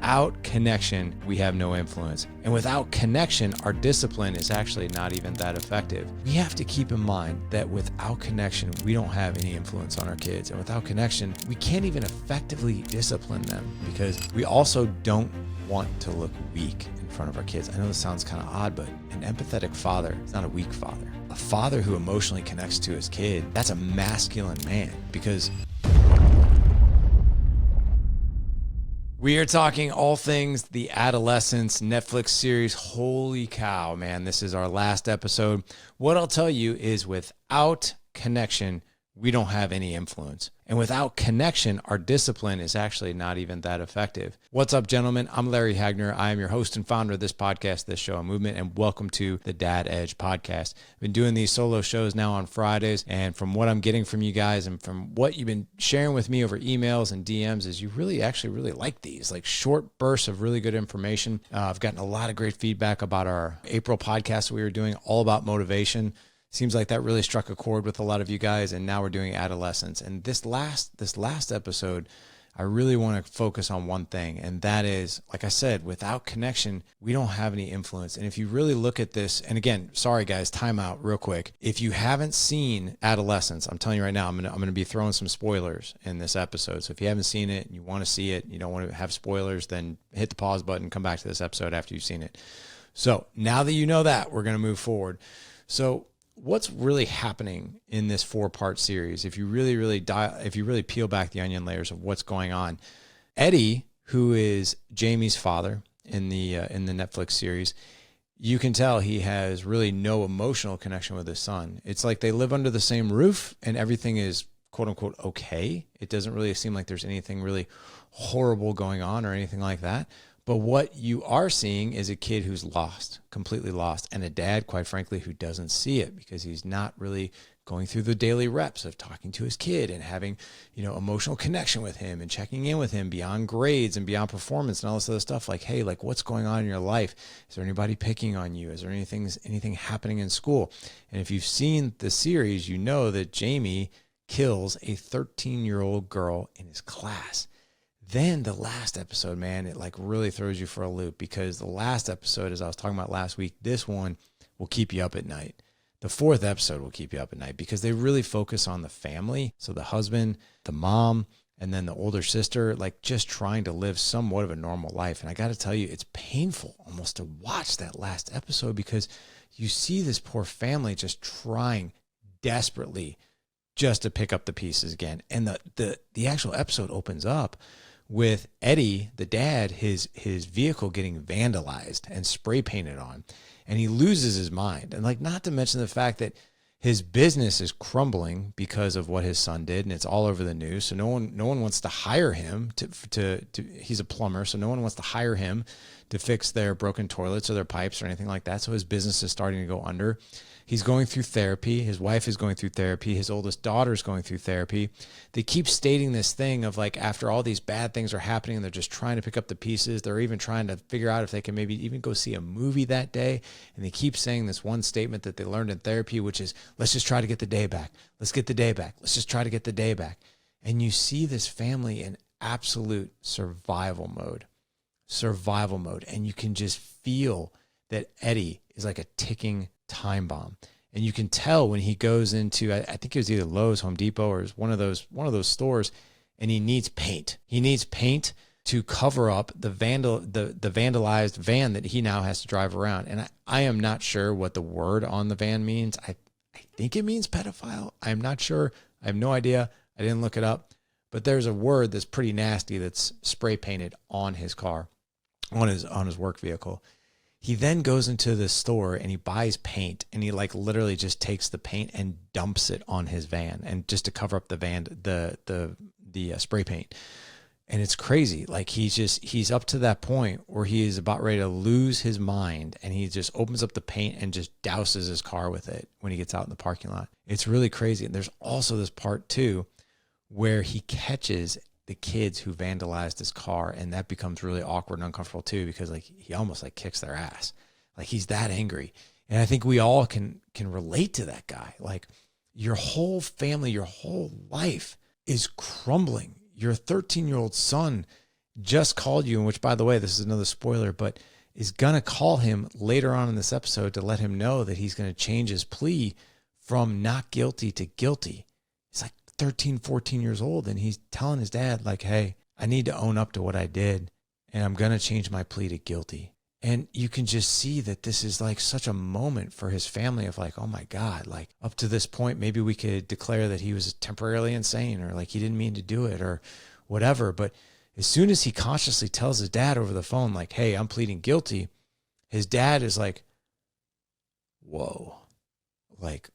without connection, we have no influence. And without connection, our discipline is actually not even that effective. We have to keep in mind that without connection, we don't have any influence on our kids. And without connection, we can't even effectively discipline them because we also don't want to look weak in front of our kids. I know this sounds kind of odd, but an empathetic father is not a weak father. A father who emotionally connects to his kid, that's a masculine man, because we are talking all things the Adolescence Netflix series. Holy cow, man. This is our last episode. What I'll tell you is without connection, we don't have any influence. And without connection, our discipline is actually not even that effective. What's up, gentlemen? I'm Larry Hagner. I am your host and founder of this podcast, This Show and Movement, and welcome to the Dad Edge podcast. I've been doing these solo shows now on Fridays, and from what I'm getting from you guys and from what you've been sharing with me over emails and DMs is you really like these, like short bursts of really good information. I've gotten a lot of great feedback about our April podcast that we were doing, all about motivation. Seems like that really struck a chord with a lot of you guys, and now we're doing adolescence. And this last episode, I really want to focus on one thing, and that is, like I said, without connection, we don't have any influence. And if you really look at this, and again, sorry guys, time out real quick. If you haven't seen Adolescence, I'm telling you right now, I'm gonna be throwing some spoilers in this episode. So if you haven't seen it and you want to see it, you don't want to have spoilers, then hit the pause button, come back to this episode after you've seen it. So now that you know that, we're gonna move forward. So what's really happening in this 4-part series, if you really peel back the onion layers of what's going on, Eddie, who is Jamie's father in the Netflix series, you can tell he has really no emotional connection with his son. It's like they live under the same roof and everything is quote unquote okay. It doesn't really seem like there's anything really horrible going on or anything like that. But what you are seeing is a kid who's lost, completely lost, and a dad, quite frankly, who doesn't see it because he's not really going through the daily reps of talking to his kid and having, emotional connection with him and checking in with him beyond grades and beyond performance and all this other stuff. Like, hey, like what's going on in your life? Is there anybody picking on you? Is there anything happening in school? And if you've seen the series, you know that Jamie kills a 13-year-old girl in his class. Then the last episode, man, it like really throws you for a loop because the last episode, as I was talking about last week, this one will keep you up at night. The 4th episode will keep you up at night because they really focus on the family. So the husband, the mom, and then the older sister, like just trying to live somewhat of a normal life. And I got to tell you, it's painful almost to watch that last episode because you see this poor family just trying desperately just to pick up the pieces again. And the actual episode opens up with Eddie, the dad, his vehicle getting vandalized and spray painted on, and he loses his mind. And like, not to mention the fact that his business is crumbling because of what his son did, and it's all over the news. So no one wants to hire him to he's a plumber, so no one wants to hire him to fix their broken toilets or their pipes or anything like that. So his business is starting to go under. He's going through therapy. His wife is going through therapy. His oldest daughter is going through therapy. They keep stating this thing of like, after all these bad things are happening, they're just trying to pick up the pieces. They're even trying to figure out if they can maybe even go see a movie that day. And they keep saying this one statement that they learned in therapy, which is, let's just try to get the day back. Let's get the day back. Let's just try to get the day back. And you see this family in absolute survival mode. And you can just feel that Eddie is like a ticking time bomb. And you can tell when he goes into, I think it was either Lowe's, Home Depot, or one of those stores, and he needs paint. He needs paint to cover up the vandalized van that he now has to drive around. And I am not sure what the word on the van means. I think it means pedophile. I'm not sure. I have no idea. I didn't look it up. But there's a word that's pretty nasty that's spray painted on his car, on his work vehicle. He then goes into the store and he buys paint, and he like literally just takes the paint and dumps it on his van, and just to cover up the van, the spray paint. And it's crazy. Like he's up to that point where he is about ready to lose his mind, and he just opens up the paint and just douses his car with it when he gets out in the parking lot. It's really crazy. And there's also this part too where he catches the kids who vandalized his car, and that becomes really awkward and uncomfortable too, because like he almost like kicks their ass. Like he's that angry. And I think we all can relate to that guy. Like your whole family, your whole life is crumbling. Your 13-year-old son just called you, and which, by the way, this is another spoiler, but is going to call him later on in this episode to let him know that he's going to change his plea from not guilty to guilty. He's like 13, 14 years old, and he's telling his dad, like, hey, I need to own up to what I did, and I'm going to change my plea to guilty. And you can just see that this is like such a moment for his family of like, oh my God, like up to this point, maybe we could declare that he was temporarily insane, or like he didn't mean to do it, or whatever. But as soon as he consciously tells his dad over the phone, like, hey, I'm pleading guilty, his dad is like, whoa, like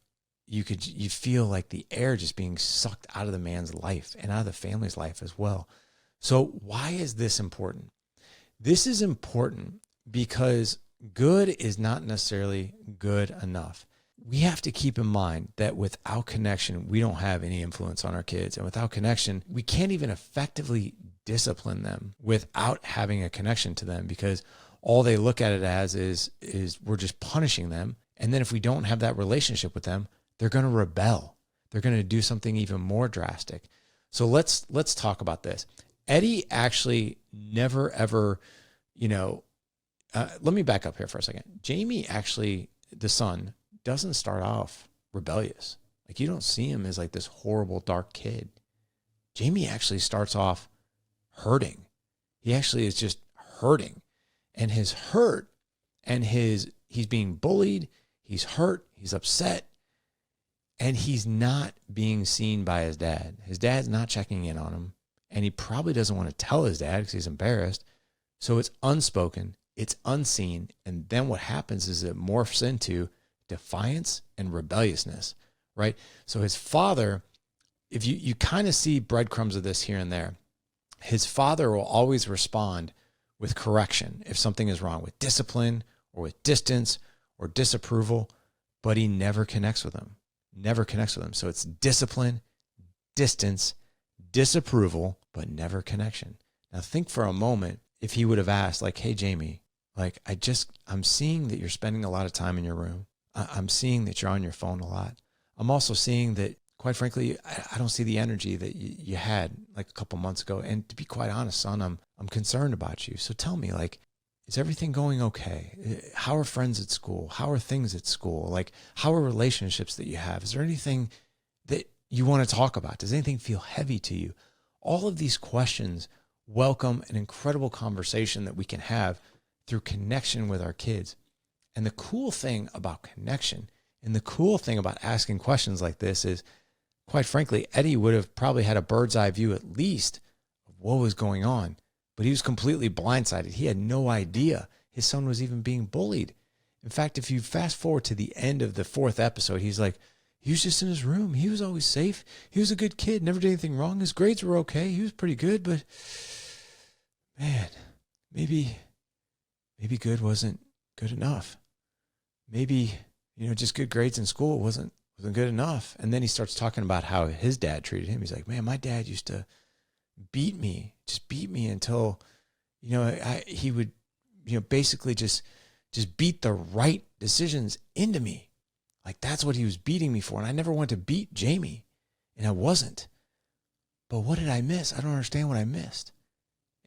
you feel like the air just being sucked out of the man's life and out of the family's life as well. So why is this important? This is important because good is not necessarily good enough. We have to keep in mind that without connection, we don't have any influence on our kids. And without connection, we can't even effectively discipline them without having a connection to them, because all they look at it as is we're just punishing them. And then if we don't have that relationship with them, they're going to rebel. They're going to do something even more drastic. So let's talk about this. Eddie actually never ever, let me back up here for a second. Jamie actually, the son, doesn't start off rebellious. Like, you don't see him as like this horrible, dark kid. Jamie actually starts off hurting. He actually is just hurting. And his hurt and he's being bullied, he's hurt, he's upset, and he's not being seen by his dad. His dad's not checking in on him, and he probably doesn't want to tell his dad because he's embarrassed. So it's unspoken, it's unseen, and then what happens is it morphs into defiance and rebelliousness, right? So his father, if you kind of see breadcrumbs of this here and there, his father will always respond with correction if something is wrong, with discipline or with distance or disapproval, but he never connects with him. Never connects with him. So it's discipline, distance, disapproval, but never connection. Now think for a moment if he would have asked, like, hey, Jamie, like, I'm seeing that you're spending a lot of time in your room. I'm seeing that you're on your phone a lot. I'm also seeing that, quite frankly, I don't see the energy that you had like a couple months ago. And to be quite honest, son, I'm concerned about you. So tell me, like, is everything going okay? How are friends at school? How are things at school? Like, how are relationships that you have? Is there anything that you want to talk about? Does anything feel heavy to you? All of these questions welcome an incredible conversation that we can have through connection with our kids. And the cool thing about connection and the cool thing about asking questions like this is, quite frankly, Eddie would have probably had a bird's eye view at least of what was going on, but he was completely blindsided. He had no idea his son was even being bullied. In fact, if you fast forward to the end of the 4th episode, he's like, he was just in his room. He was always safe. He was a good kid, never did anything wrong. His grades were okay. He was pretty good, but man, maybe good wasn't good enough. Maybe, just good grades in school wasn't good enough. And then he starts talking about how his dad treated him. He's like, man, my dad used to beat me until, he would, basically just beat the right decisions into me. Like, that's what he was beating me for. And I never wanted to beat Jamie, and I wasn't. But what did I miss? I don't understand what I missed.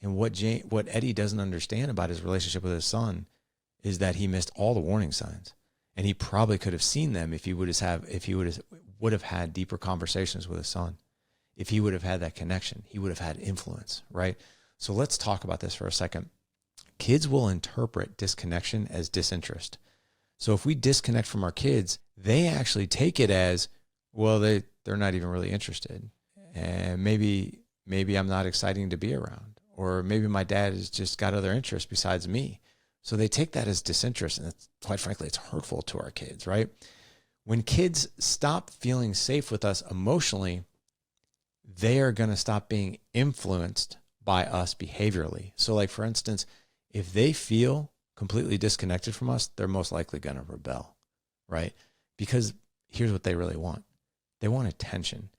And what Eddie doesn't understand about his relationship with his son is that he missed all the warning signs. And he probably could have seen them if he would have had deeper conversations with his son. If he would have had that connection, he would have had influence, right? So let's talk about this for a second. Kids will interpret disconnection as disinterest. So if we disconnect from our kids, they actually take it as, well, they're not even really interested. And maybe I'm not exciting to be around. Or maybe my dad has just got other interests besides me. So they take that as disinterest, and quite frankly, it's hurtful to our kids, right? When kids stop feeling safe with us emotionally, they are going to stop being influenced by us behaviorally. So like, for instance, if they feel completely disconnected from us, they're most likely going to rebel, right? Because here's what they really want. They want attention,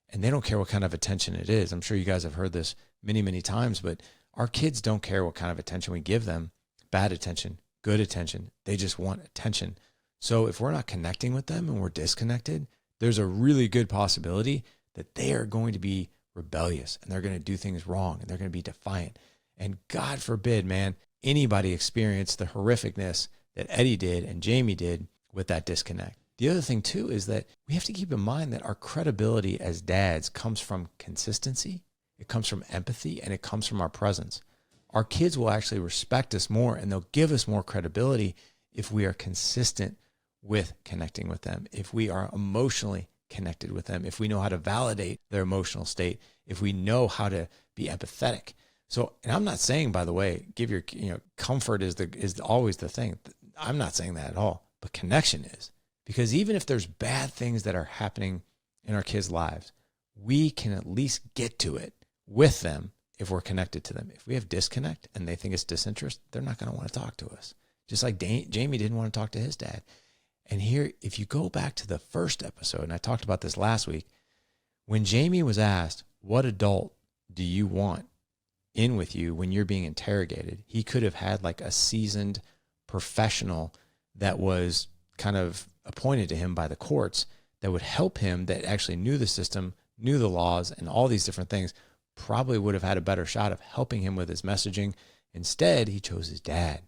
and they don't care what kind of attention it is. I'm sure you guys have heard this many, many times, but our kids don't care what kind of attention we give them. Bad attention, good attention. They just want attention. So if we're not connecting with them and we're disconnected, there's a really good possibility that they are going to be rebellious and they're going to do things wrong and they're going to be defiant. And God forbid, man, anybody experience the horrificness that Eddie did and Jamie did with that disconnect. The other thing too is that we have to keep in mind that our credibility as dads comes from consistency, it comes from empathy, and it comes from our presence. Our kids will actually respect us more and they'll give us more credibility if we are consistent with connecting with them, if we are emotionally connected with them, if we know how to validate their emotional state, if we know how to be empathetic. So, and I'm not saying, by the way, give your, comfort is always the thing. I'm not saying that at all, but connection is. Because even if there's bad things that are happening in our kids' lives, we can at least get to it with them if we're connected to them. If we have disconnect and they think it's disinterest, they're not going to want to talk to us. Just like Jamie didn't want to talk to his dad. And here, if you go back to the first episode, and I talked about this last week, when Jamie was asked, what adult do you want in with you when you're being interrogated? He could have had like a seasoned professional that was kind of appointed to him by the courts that would help him, that actually knew the system, knew the laws, and all these different things, probably would have had a better shot of helping him with his messaging. Instead, he chose his dad.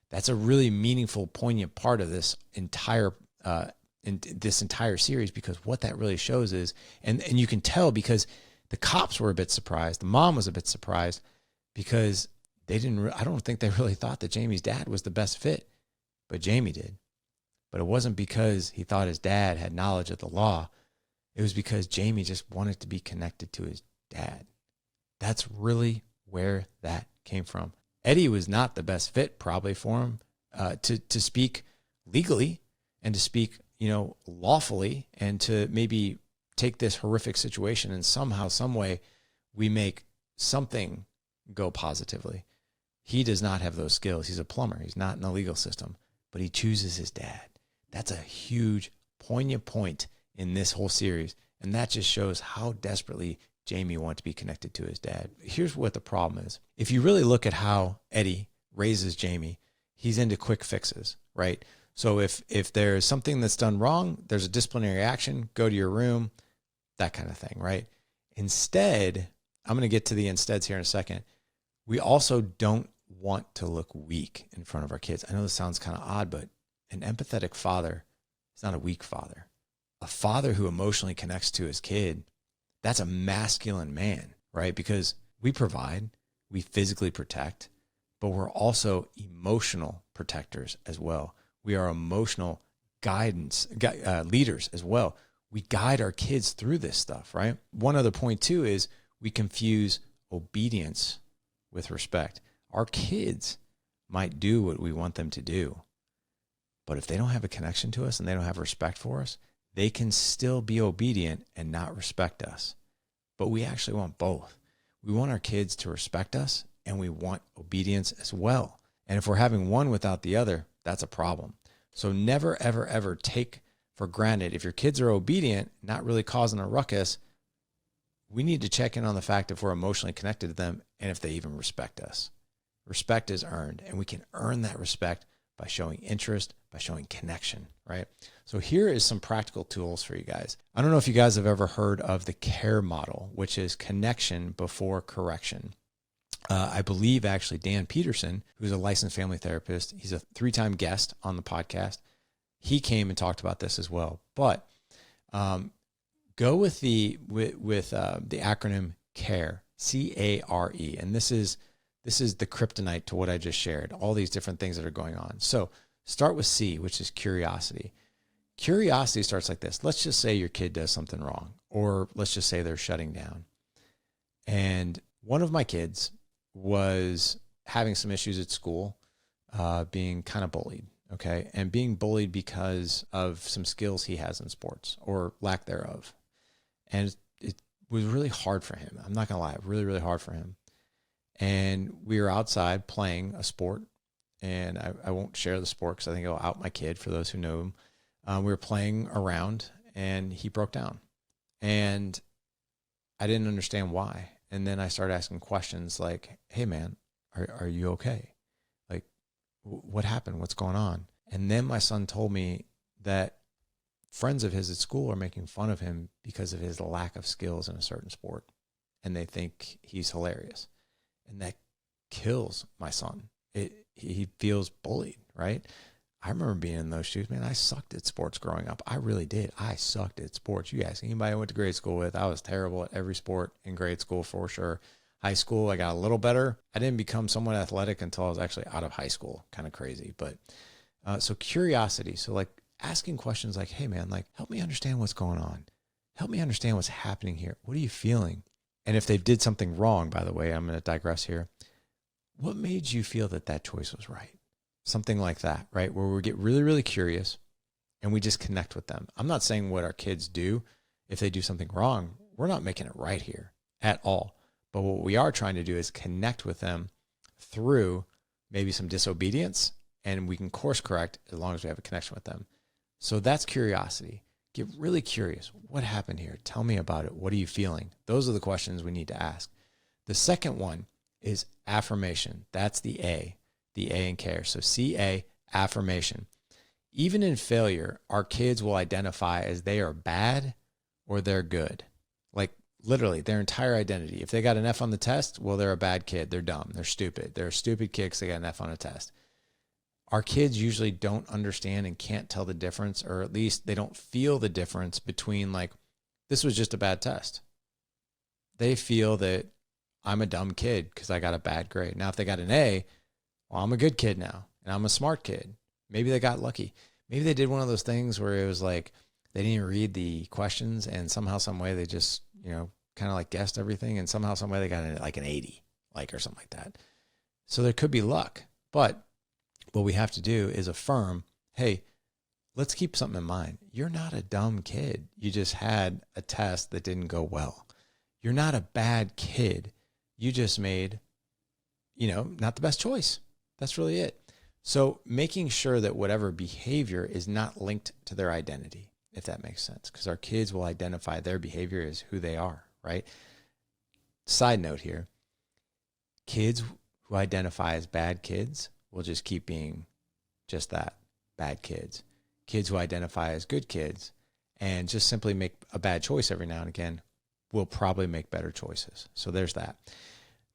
That's a really meaningful, poignant part of this entire series, because what that really shows is, and you can tell because the cops were a bit surprised, the mom was a bit surprised, because I don't think they really thought that Jamie's dad was the best fit, but Jamie did. But it wasn't because he thought his dad had knowledge of the law. It was because Jamie just wanted to be connected to his dad. That's really where that came from. Eddie was not the best fit probably for him to speak legally and to speak, lawfully, and to maybe take this horrific situation and somehow, some way, we make something go positively. He does not have those skills. He's a plumber. He's not in the legal system, but he chooses his dad. That's a huge, poignant point in this whole series, and that just shows how desperately Jamie wanted to be connected to his dad. Here's what the problem is. If you really look at how Eddie raises Jamie, he's into quick fixes, right? So if there's something that's done wrong, there's a disciplinary action, go to your room, that kind of thing, right? Instead, I'm going to get to the insteads here in a second. We also don't want to look weak in front of our kids. I know this sounds kind of odd, but an empathetic father is not a weak father. A father who emotionally connects to his kid, that's a masculine man, right? Because we provide, we physically protect, but we're also emotional protectors as well. We are emotional leaders as well. We guide our kids through this stuff, right? One other point too is we confuse obedience with respect. Our kids might do what we want them to do, but if they don't have a connection to us and they don't have respect for us, they can still be obedient and not respect us. But we actually want both. We want our kids to respect us and we want obedience as well. And if we're having one without the other, that's a problem. So never, ever, ever take for granted, if your kids are obedient, not really causing a ruckus, we need to check in on the fact if we're emotionally connected to them and if they even respect us. Respect is earned, and we can earn that respect by showing interest, by showing connection, right? So here is some practical tools for you guys. I don't know if you guys have ever heard of the CARE model, which is connection before correction. I believe actually Dan Peterson, who's a licensed family therapist, he's a 3-time guest on the podcast. He came and talked about this as well. But go with the acronym CARE, C-A-R-E, and this is the kryptonite to what I just shared, all these different things that are going on. So start with C, which is curiosity. Curiosity starts like this. Let's just say your kid does something wrong, or let's just say they're shutting down. And one of my kids was having some issues at school, being kind of bullied, okay? And being bullied because of some skills he has in sports or lack thereof. And it was really hard for him. I'm not going to lie, really, really hard for him. And we were outside playing a sport, and I won't share the sport because I think it'll out my kid for those who know him. We were playing around, and he broke down. And I didn't understand why. And then I started asking questions like, hey, man, are you okay? Like, what happened? What's going on? And then my son told me that friends of his at school are making fun of him because of his lack of skills in a certain sport, and they think he's hilarious. And that kills my son. He feels bullied, right? I remember being in those shoes, man. I sucked at sports growing up. I really did. I sucked at sports. You guys, anybody I went to grade school with, I was terrible at every sport in grade school for sure. High school, I got a little better. I didn't become somewhat athletic until I was actually out of high school. Kind of crazy. But so curiosity. So like asking questions like, hey man, like help me understand what's going on. Help me understand what's happening here. What are you feeling? And if they did something wrong, by the way, I'm going to digress here. What made you feel that that choice was right? Something like that, right? Where we get really, really curious and we just connect with them. I'm not saying what our kids do, if they do something wrong, we're not making it right here at all. But what we are trying to do is connect with them through maybe some disobedience, and we can course correct as long as we have a connection with them. So that's curiosity. Get really curious. What happened here? Tell me about it. What are you feeling? Those are the questions we need to ask. The second one is affirmation. That's the A in care. So CA, affirmation. Even in failure, our kids will identify as they are bad or they're good. Like literally their entire identity. If they got an F on the test, well, they're a bad kid. They're dumb. They're stupid. They're a stupid kid because they got an F on a test. Our kids usually don't understand and can't tell the difference, or at least they don't feel the difference between like, this was just a bad test. They feel that I'm a dumb kid because I got a bad grade. Now, if they got an A, well, I'm a good kid now and I'm a smart kid. Maybe they got lucky. Maybe they did one of those things where it was like they didn't even read the questions and somehow, some way they just, kind of like guessed everything, and somehow, some way they got like an 80, like, or something like that. So there could be luck, but what we have to do is affirm, hey, let's keep something in mind. You're not a dumb kid. You just had a test that didn't go well. You're not a bad kid. You just made, not the best choice. That's really it. So making sure that whatever behavior is not linked to their identity, if that makes sense, because our kids will identify their behavior as who they are, right? Side note here, kids who identify as bad kids will just keep being just that, bad kids. Kids who identify as good kids and just simply make a bad choice every now and again will probably make better choices. So there's that.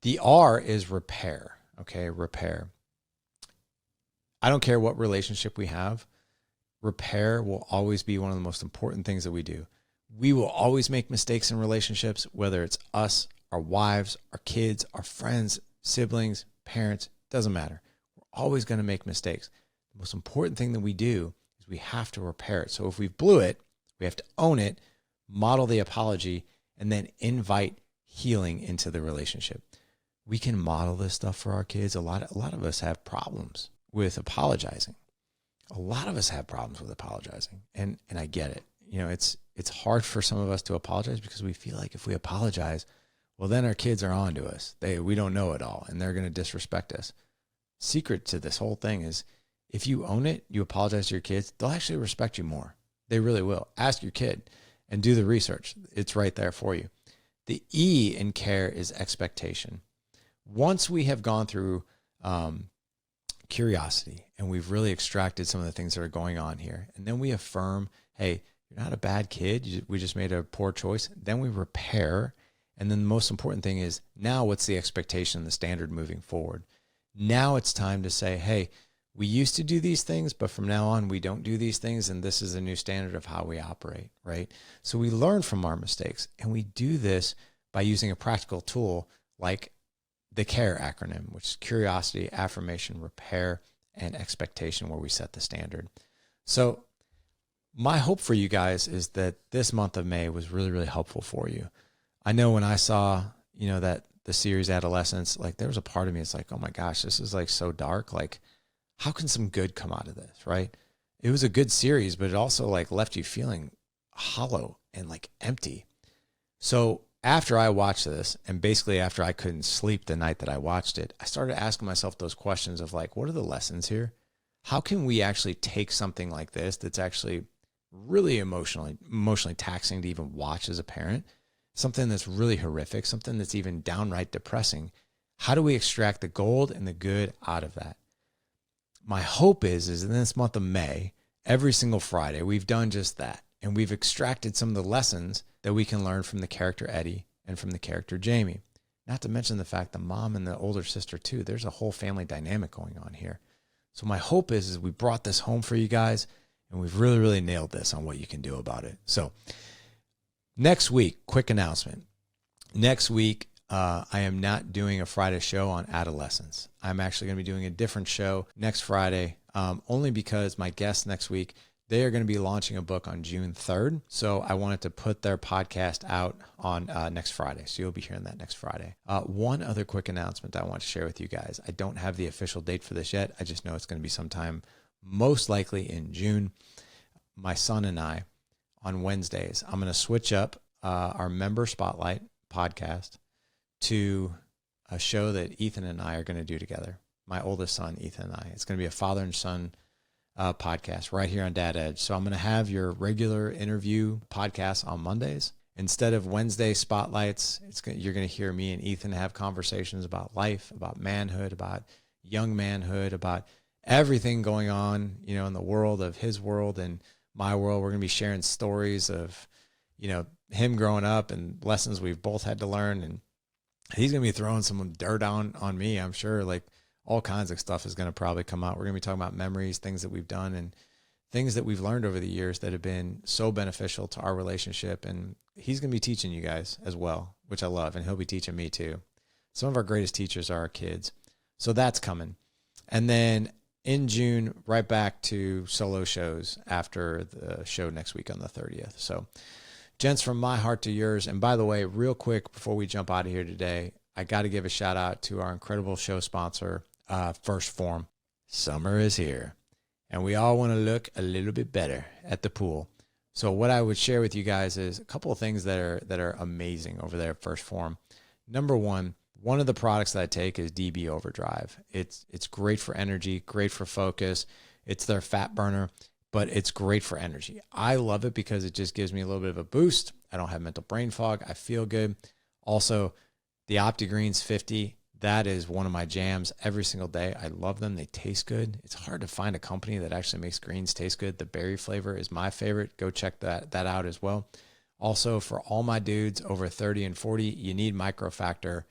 The R is repair. Okay, repair. I don't care what relationship we have. Repair will always be one of the most important things that we do. We will always make mistakes in relationships, whether it's us, our wives, our kids, our friends, siblings, parents, doesn't matter. We're always going to make mistakes. The most important thing that we do is we have to repair it. So if we blew it, we have to own it, model the apology, and then invite healing into the relationship. We can model this stuff for our kids. A lot of us have problems with apologizing. A lot of us have problems with apologizing, and I get it. It's hard for some of us to apologize because we feel like if we apologize, well, then our kids are on to us. We don't know it all, and they're going to disrespect us. Secret to this whole thing is if you own it, you apologize to your kids, they'll actually respect you more. They really will. Ask your kid and do the research. It's right there for you. The E in care is expectation. Once we have gone through curiosity and we've really extracted some of the things that are going on here, and then we affirm, hey, you're not a bad kid. We just made a poor choice. Then we repair. And then the most important thing is now what's the expectation, the standard moving forward? Now it's time to say, hey, we used to do these things, but from now on, we don't do these things. And this is a new standard of how we operate, right? So we learn from our mistakes, and we do this by using a practical tool like the CARE acronym, which is curiosity, affirmation, repair, and expectation, where we set the standard. So my hope for you guys is that this month of May was really, really helpful for you. I know when I saw, that the series Adolescence, like there was a part of me, it's like, oh my gosh, this is like so dark. Like, how can some good come out of this, right? It was a good series, but it also like left you feeling hollow and like empty. So after I watched this, and basically after I couldn't sleep the night that I watched it, I started asking myself those questions of like, what are the lessons here? How can we actually take something like this that's actually really emotionally taxing to even watch as a parent, something that's really horrific, something that's even downright depressing? How do we extract the gold and the good out of that? My hope is in this month of May, every single Friday, we've done just that. And we've extracted some of the lessons that we can learn from the character Eddie and from the character Jamie. Not to mention the fact the mom and the older sister too. There's a whole family dynamic going on here. So my hope is we brought this home for you guys, and we've really, really nailed this on what you can do about it. So next week, quick announcement. Next week, I am not doing a Friday show on adolescence. I'm actually going to be doing a different show next Friday, only because my guests next week, they are going to be launching a book on June 3rd. So I wanted to put their podcast out on next Friday. So you'll be hearing that next Friday. One other quick announcement I want to share with you guys. I don't have the official date for this yet. I just know it's going to be sometime most likely in June. My son and I, on Wednesdays, I'm going to switch up our Member Spotlight podcast to a show that Ethan and I are going to do together. My oldest son, Ethan, and I. It's going to be a father and son podcast right here on Dad Edge. So I'm going to have your regular interview podcast on Mondays. Instead of Wednesday spotlights, you're going to hear me and Ethan have conversations about life, about manhood, about young manhood, about everything going on, in the world of his world and my world. We're going to be sharing stories of, him growing up and lessons we've both had to learn. And he's going to be throwing some dirt on me, I'm sure. Like, all kinds of stuff is going to probably come out. We're going to be talking about memories, things that we've done, and things that we've learned over the years that have been so beneficial to our relationship. And he's going to be teaching you guys as well, which I love. And he'll be teaching me too. Some of our greatest teachers are our kids. So that's coming. And then in June, right back to solo shows after the show next week on the 30th. So gents, from my heart to yours. And by the way, real quick, before we jump out of here today, I got to give a shout out to our incredible show sponsor, First Form. Summer is here, and we all want to look a little bit better at the pool. So what I would share with you guys is a couple of things that are amazing over there at First Form. Number one of the products that I take is DB Overdrive. It's great for energy, great for focus. It's their fat burner, but it's great for energy. I love it because it just gives me a little bit of a boost. I don't have mental brain fog. I feel good. Also, the OptiGreens 50, that is one of my jams every single day. I love them. They taste good. It's hard to find a company that actually makes greens taste good. The berry flavor is my favorite. Go check that out as well. Also, for all my dudes over 30 and 40, you need Microfactor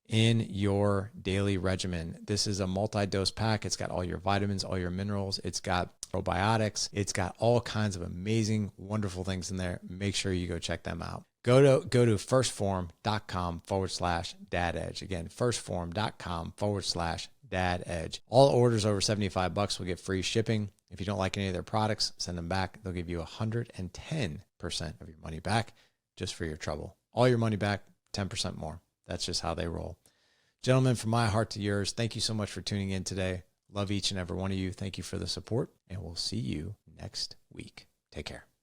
in your daily regimen. This is a multi-dose pack. It's got all your vitamins, all your minerals. It's got probiotics. It's got all kinds of amazing, wonderful things in there. Make sure you go check them out. Go to firstform.com/dad edge. Again, firstform.com/dad edge. All orders over $75 will get free shipping. If you don't like any of their products, send them back. They'll give you 110% of your money back just for your trouble. All your money back, 10% more. That's just how they roll. Gentlemen, from my heart to yours, thank you so much for tuning in today. Love each and every one of you. Thank you for the support, and we'll see you next week. Take care.